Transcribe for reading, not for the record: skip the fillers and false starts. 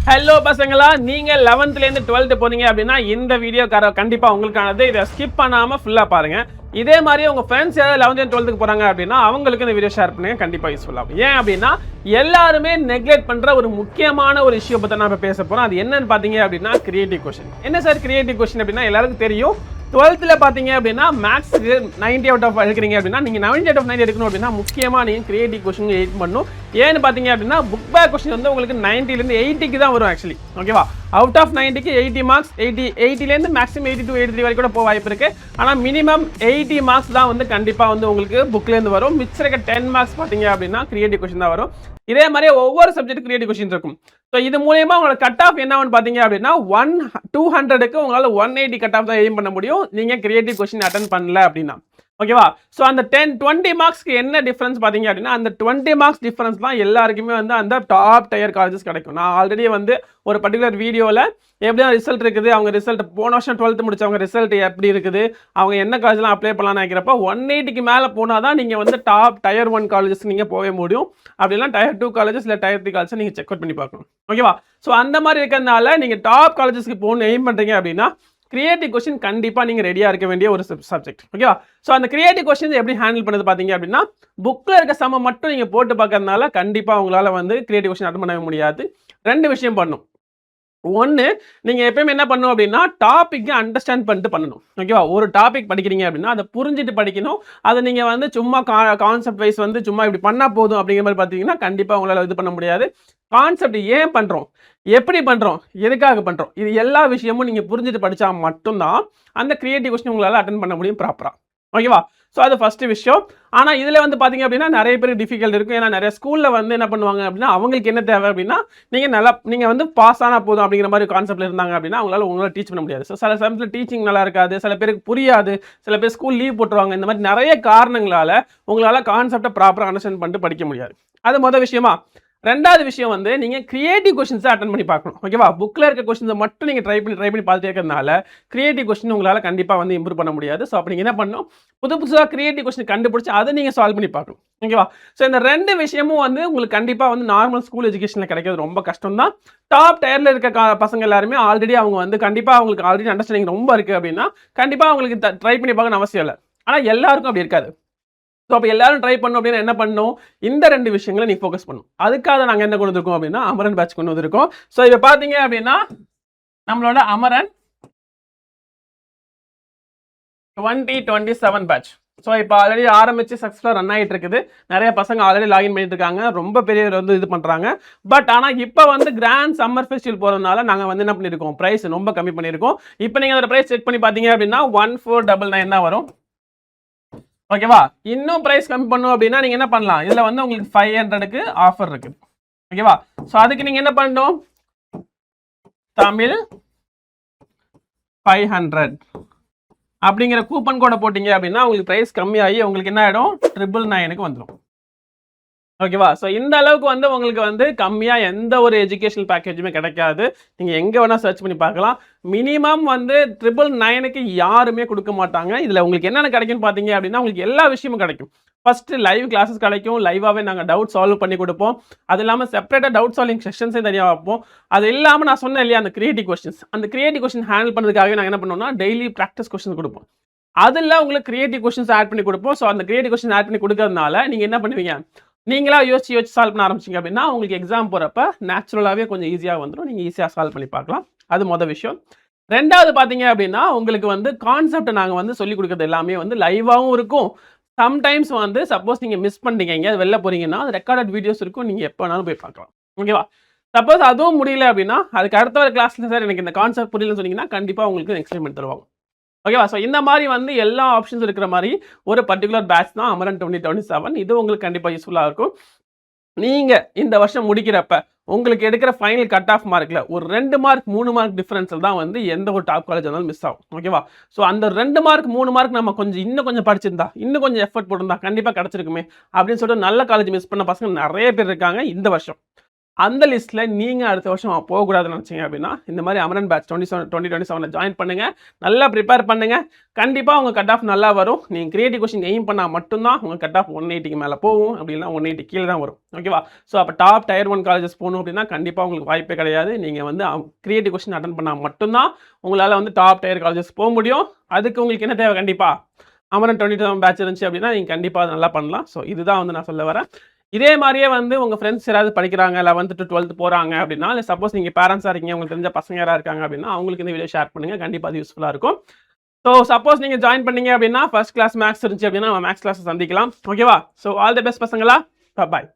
Hello பசங்களா, நீங்க 11th ல இருந்து 12th போறீங்க அப்படின்னா இந்த வீடியோ கண்டிப்பா உங்களுக்கானது. இதை ஸ்கிப் பண்ணாம ஃபுல்லா பாருங்க. இதே மாதிரி உங்க ஃப்ரெண்ட்ஸ் யாராவது 11th and 12th போறாங்க அப்படின்னா அவங்களுக்கு இந்த வீடியோ ஷேர் பண்ணுங்க, கண்டிப்பா யூஸ்ஃபுல் ஆகும். ஏன் அப்படின்னா எல்லாருமே நெக்லெக்ட் பண்ற ஒரு முக்கியமான ஒரு இஷ்யூ பத்தி நம்ம பேச போறோம். அது என்னன்னு பாத்தீங்க அப்படின்னா கிரியேட்டிவ் கொஸ்டின். என்ன சார் கிரியேட்டிவ் கொஸ்டின் அப்படின்னா எல்லாருக்கும் தெரியும். 12th ல பாத்தீங்க அப்படின்னா மேக்ஸ்க்கு 90 out of எடுக்கிறீங்க அப்படின்னா நீங்க 90 out of 90 எடுக்கணும் அப்படின்னா முக்கியமா நீங்க கிரியேட்டிவ் கொஸ்டின் எயிட் பண்ணணும். ஏன்னு பாத்தீங்க அப்படின்னா புக் பேக் கொஸ்டின் வந்து உங்களுக்கு 90 ல இருந்து 80க்கு தான் வரும் ஆக்சுவலி. ஓகேவா, அவுட் ஆஃப் 90க்கு 80 மார்க்ஸ், 80 ல இருந்து மேக்ஸிமம் 80 to 83 வரைக்கும் கூட போக வாய்ப்பு இருக்கு. ஆனா மினிமம் 80 மார்க்ஸ் தான் வந்து கண்டிப்பா வந்து உங்களுக்கு புக்ல இருந்து வரும். மிச்சம் இருக்க 10 மார்க்ஸ் பாத்தீங்க அப்படின்னா கிரியேட்டிவ் கொஸ்டின் தான் வரும். இதே மாதிரி ஒவ்வொரு சப்ஜெக்ட் கிரியேட்டிவ் கொஸ்டின் இருக்கும். ஸோ இது மூலமா உங்களோட கட் ஆஃப் என்னன்னு பாத்தீங்க அப்படின்னா 200க்கு உங்களால 180 கட் ஆஃப் தான் எய்ம் பண்ண முடியும் நீங்க கிரியேட்டிவ் கொஸ்டின் அட்டென்ட் பண்ணல அப்படின்னா. ஓகேவா, ஸோ அந்த 20 மார்க்ஸ்க்கு என்ன டிஃபரன்ஸ் பார்த்தீங்க அப்படின்னா அந்த 20 மார்க்ஸ் டிஃபரன்ஸ் தான் எல்லாருக்குமே வந்து அந்த டாப் டயர் காலேஜஸ் கிடைக்கும். நான் ஆல்ரெடி வந்து ஒரு பர்டிகுலர் வீடியோவில் எப்படியா ரிசல்ட் இருக்குது, அவங்க ரிசல்ட் போன வருஷம் 12th முடிச்சவங்க ரிசல்ட் எப்படி இருக்குது, அவங்க என்ன காலேஜ்லாம் அப்ளை பண்ணலாம்னு நினைக்கிறப்ப 180க்கு மேலே போனால் தான் நீங்கள் வந்து டாப் டயர் 1 காலேஜஸ் நீங்கள் போக முடியும். அப்படிலாம் டயர் 2 காலேஜஸ் இல்லை டயர் 3 காலேஜஸ் நீங்கள் செக் அவுட் பண்ணி பார்க்கணும். ஓகேவா, ஸோ அந்த மாதிரி இருக்கிறதுனால நீங்கள் டாப் காலேஜஸ்க்கு போகணும்னு எய்ம் பண்ணுறீங்க அப்படின்னா கிரியேட்டிவ் கொஸ்டின் கண்டிப்பா நீங்க ரெடியா இருக்க வேண்டிய ஒரு சப்ஜெக்ட். ஓகேவா, சோ அந்த கிரியேட்டிவ் கொஸ்டின் எப்படி ஹேண்டில் பண்ணது பாத்தீங்க அப்படின்னா புக்ல இருக்க சம மட்டும் நீங்க போட்டு பார்க்கறதுனால கண்டிப்பா உங்களால வந்து கிரியேட்டிவ் கொஸ்டின் அட்டெண்ட் பண்ண முடியாது. ரெண்டு விஷயம் பண்ணணும். ஒன்று, நீங்கள் எப்பயுமே என்ன பண்ணணும் அப்படின்னா டாப்பிக்கை அண்டர்ஸ்டாண்ட் பண்ணிட்டு பண்ணணும். ஓகேவா, ஒரு டாபிக் படிக்கிறீங்க அப்படின்னா அதை புரிஞ்சுட்டு படிக்கணும். அதை நீங்கள் வந்து சும்மா கான்செப்ட் வைஸ் வந்து சும்மா இப்படி பண்ணால் போதும் அப்படிங்கிற மாதிரி பார்த்தீங்கன்னா கண்டிப்பாக உங்களால் இது பண்ண முடியாது. கான்செப்ட் ஏன் பண்ணுறோம், எப்படி பண்ணுறோம், எதுக்காக பண்ணுறோம், இது எல்லா விஷயமும் நீங்கள் புரிஞ்சுட்டு படித்தா மட்டும்தான் அந்த கிரியேட்டிவ் கொஸ்டின் உங்களால் அட்டென்ட் பண்ண முடியும் ப்ராப்பராக. ஓகேவா, ஸோ அது ஃபஸ்ட்டு விஷயம். ஆனால் இதில் வந்து பார்த்தீங்க அப்படின்னா நிறைய பேருக்கு டிஃபிகல்ட் இருக்கும். ஏன்னா நிறைய ஸ்கூலில் வந்து என்ன பண்ணுவாங்க அப்படின்னா அவங்களுக்கு என்ன தேவை அப்படின்னா நீங்கள் வந்து பாஸ் ஆனால் போதும் அப்படிங்கிற மாதிரி கான்செப்ட்டில் இருந்தாங்க அப்படின்னா உங்களால் டீச் பண்ண முடியாது. ஸோ சில சமயத்தில் டீச்சிங் நல்லா இருக்காது, சில பேருக்கு புரியாது, சில பேர் ஸ்கூல் லீவ் போட்டுருவாங்க. இந்த மாதிரி நிறைய காரணங்களால் உங்களால் கான்செப்டை ப்ராப்பராக அண்டர்ஸ்டாண்ட் பண்ணிட்டு படிக்க முடியாது. அது மொதல் விஷயமா. ரெண்டாவது விஷயம் வந்து நீங்கள் கிரியேட்டிவ் கொஸ்டின்ஸை அட்டன் பண்ணி பார்க்கணும். ஓகேவா, புக்கில் இருக்க கொஸ்டின்ஸை மட்டும் நீங்கள் ட்ரை பண்ணி பார்த்துட்டே இருக்கிறதுனால கிரியேட்டிவ் கொஸ்டின் உங்களால் கண்டிப்பாக வந்து இம்ப்ரூவ் பண்ண முடியாது. ஸோ அப்படி நீங்கள் என்ன பண்ணணும், புதுசாக கிரியேட்டிவ் கொஸ்டின் கண்டுபிடிச்சி அதை நீங்கள் சால்வ் பண்ணி பார்க்கணும். ஓகேவா, ஸோ இந்த ரெண்டு விஷயமும் வந்து உங்களுக்கு கண்டிப்பாக வந்து நார்மல் ஸ்கூல் எஜுகேஷனில் கிடைக்கிறது ரொம்ப கஷ்டம் தான். டாப் டயரில் இருக்க பசங்க எல்லாருமே ஆல்ரெடி அவங்க வந்து கண்டிப்பாக அவங்களுக்கு ஆல்ரெடி அண்டர்ஸ்டாண்டிங் ரொம்ப இருக்குது அப்படின்னா கண்டிப்பாக அவங்களுக்கு ட்ரை பண்ணி பார்க்கணும் அவசியம் இல்லை. ஆனால் எல்லாருக்கும் அப்படி இருக்காது. ஸோ அப்போ எல்லாரும் ட்ரை பண்ணணும் அப்படின்னா என்ன பண்ணணும், இந்த ரெண்டு விஷயங்களை நீ ஃபோக்கஸ் பண்ணணும். அதுக்காக நாங்கள் என்ன கொண்டு வந்திருக்கோம் அப்படின்னா அமரன் பேட்ச் கொண்டு வந்திருக்கோம். ஸோ இப்போ பார்த்தீங்க அப்படின்னா நம்மளோட அமரன் 2027 பேட்ச். ஸோ இப்போ ஆல்ரெடி ஆரம்பிச்சு சக்ஸஸ்ஃபுல்லாக ரன் ஆகிட்டு இருக்குது. நிறைய பசங்க ஆல்ரெடி லாகின் பண்ணிட்டு இருக்காங்க, ரொம்ப பெரிய வந்து இது பண்ணுறாங்க. பட் ஆனால் இப்போ வந்து கிராண்ட் சம்மர் ஃபெஸ்டிவல் போகிறதுனால நாங்கள் வந்து என்ன பண்ணியிருக்கோம், ப்ரைஸ் ரொம்ப கம்மி பண்ணியிருக்கோம். இப்போ நீங்கள் அதோட ப்ரைஸ் செக் பண்ணி பார்த்தீங்க அப்படின்னா 1499 தான் வரும். ஓகேவா, இன்னும் பிரைஸ் கம்மி பண்ணும் அப்படின்னா நீங்க என்ன பண்ணலாம், இதுல வந்து உங்களுக்கு 500க்கு ஆஃபர் இருக்கு. ஓகேவா, சோ அதுக்கு நீங்க என்ன பண்ணணும், தமிழ் 500 அப்படிங்கிற கூப்பன் கோட போட்டீங்க அப்படின்னா உங்களுக்கு பிரைஸ் கம்மியாகி உங்களுக்கு என்ன ஆயிடும் 999க்கு வந்துடும். ஓகேவா, ஸோ இந்த அளவுக்கு வந்து உங்களுக்கு வந்து கம்மியாக எந்த ஒரு எஜுகேஷனல் பேக்கேஜுமே கிடைக்காது. நீங்கள் எங்கே வேணால் சர்ச் பண்ணி பார்க்கலாம். மினிமம் வந்து 999க்கு யாருமே கொடுக்க மாட்டாங்க. இதில் உங்களுக்கு என்னென்ன கிடைக்கும்னு பார்த்தீங்க அப்படின்னா உங்களுக்கு எல்லா விஷயமும் கிடைக்கும். ஃபஸ்ட்டு லைவ் கிளாஸஸ் கிடைக்கும், லைவாகவே நாங்கள் டவுட் சால்வ் பண்ணி கொடுப்போம். அது இல்லாமல் செப்பரேட்டாக டவுட் சால்விங் செஷன்ஸே தனியாக வைப்போம். அது இல்லாமல் நான் சொன்னேன் இல்லையா அந்த கிரியேட்டிவ் கொஸ்டின்ஸ், அந்த கிரியேட்டிவ் கொஸ்டின் ஹேண்டில் பண்ணுறதுக்காக நாங்கள் என்ன பண்ணுவோம்னா டெய்லி ப்ராக்டிஸ் கொஸ்டின் கொடுப்போம். அதில் உங்களுக்கு கிரியேட்டிவ் கொஸ்டின்ஸ் ஆட் பண்ணி கொடுப்போம். ஸோ அந்த கிரியேட்டிவ் கொஸ்டின் ஆட் பண்ணி கொடுக்கறதுனால நீங்கள் என்ன பண்ணுவீங்க, நீங்களா யோசிச்சு சால்வ் பண்ண ஆரம்பிச்சிங்க அப்படின்னா உங்களுக்கு எக்ஸாம் போகிறப்ப நேச்சுரலாகவே கொஞ்சம் ஈஸியாக வந்துடும். நீங்கள் ஈஸியாக சால்வ் பண்ணி பார்க்கலாம். அது மொதல் விஷயம். ரெண்டாவது பார்த்தீங்க அப்படின்னா உங்களுக்கு வந்து கான்செப்ட் நாங்கள் வந்து சொல்லிக் கொடுக்குறது எல்லாமே வந்து லைவாகவும் இருக்கும். சம்டைம்ஸ் வந்து சப்போஸ் நீங்கள் மிஸ் பண்ணிட்டீங்க எங்கேயாவது வெளில போகிறீங்கன்னா அது ரெக்கார்டட் வீடியோஸ் இருக்கும், நீங்கள் எப்போ வேணாலும் போய் பார்க்கலாம். ஓகேவா, சப்போஸ் அதுவும் முடியல அப்படின்னா அதுக்கு அடுத்த ஒரு கிளாஸில் சார் எனக்கு இந்த கான்செப்ட் புரியலன்னு சொன்னீங்கன்னா கண்டிப்பாக உங்களுக்கு எக்ஸ்பிளைன் பண்ணி தருவாங்க. ஓகேவா, ஸோ இந்த மாதிரி வந்து எல்லா ஆப்ஷன்ஸ் இருக்கிற மாதிரி ஒரு பர்டிகுலர் பேட்ச் தான் அமரன் 2027. இது உங்களுக்கு கண்டிப்பாக யூஸ்ஃபுல்லாக இருக்கும். நீங்கள் இந்த வருஷம் முடிக்கிறப்ப உங்களுக்கு எடுக்கிற ஃபைனல் கட் ஆஃப் மார்க்கில் ஒரு 2 மார்க் 3 மார்க் டிஃபரன்ஸில் தான் வந்து எந்த ஒரு டாப் காலேஜ் இருந்தாலும் மிஸ் ஆகும். ஓகேவா, ஸோ அந்த 2 மார்க் 3 மார்க் நம்ம இன்னும் கொஞ்சம் படிச்சிருந்தா, இன்னும் கொஞ்சம் எஃபர்ட் போட்டிருந்தா கண்டிப்பாக கிடச்சிருக்குமே அப்படின்னு சொல்லிட்டு நல்ல காலேஜ் மிஸ் பண்ண பசங்க நிறைய பேர் இருக்காங்க இந்த வருஷம். அந்த லிஸ்ட்டில் நீங்கள் அடுத்த வருஷம் போகக்கூடாதுன்னு நினச்சிங்க அப்படின்னா இந்த மாதிரி அமரன் பேட்ச் 2027 ஜாயின் பண்ணுங்கள். நல்லா ப்ரிப்பேர் பண்ணுங்கள். கண்டிப்பாக உங்கள் கட் ஆஃப் நல்லா வரும். நீங்கள் கிரியேட்டிவ் கொஷின் எய்ம் பண்ணால் மட்டும்தான் உங்கள் கட் ஆஃப் 180க்கு மேலே போகும். அப்படின்னா 180 கீழே தான் வரும். ஓகேவா? ஸோ அப்போ டாப் Tier 1 காலேஜஸ் போகணும் அப்படின்னா கண்டிப்பாக உங்களுக்கு வாய்ப்பே கிடையாது. நீங்கள் வந்து கிரியேட்டிவ் கொஷின் அட்டன் பண்ணால் மட்டும்தான் உங்களால் வந்து டாப் டயர் காலேஜஸ் போக முடியும். அதுக்கு உங்களுக்கு என்ன தேவை? கண்டிப்பாக அமரன் 27 பேட்ச் இருந்துச்சு அப்படின்னா நீங்கள் கண்டிப்பாக அதை நல்லா பண்ணலாம். ஸோ இதுதான் வந்து நான் சொல்ல வரேன். இதே மாதிரியே வந்து உங்கள் ஃப்ரெண்ட்ஸ் யாராவது படிக்கிறாங்க 11th to 12th போகிறாங்க அப்படின்னா, இல்லை சப்போஸ் நீங்கள் பேரண்ட்ஸாக இருக்கீங்க, உங்களுக்கு தெரிஞ்ச பசங்க யாராவது இருக்காங்க அப்படின்னா அவங்களுக்கு இந்த வீடியோ ஷேர் பண்ணுங்கள். கண்டிப்பாக அது யூஸ்ஃபுல்லாக இருக்கும். ஸோ சப்போஸ் நீங்கள் ஜாயின் பண்ணீங்க அப்படின்னா ஃபர்ஸ்ட் கிளாஸ் மேக்ஸ் இருந்துச்சு அப்படின்னா நம்ம மேக்ஸ் கிளாஸ் சந்திக்கலாம். ஓகேவா? ஸோ ஆல் தி பெஸ்ட் பசங்களா. பாய்.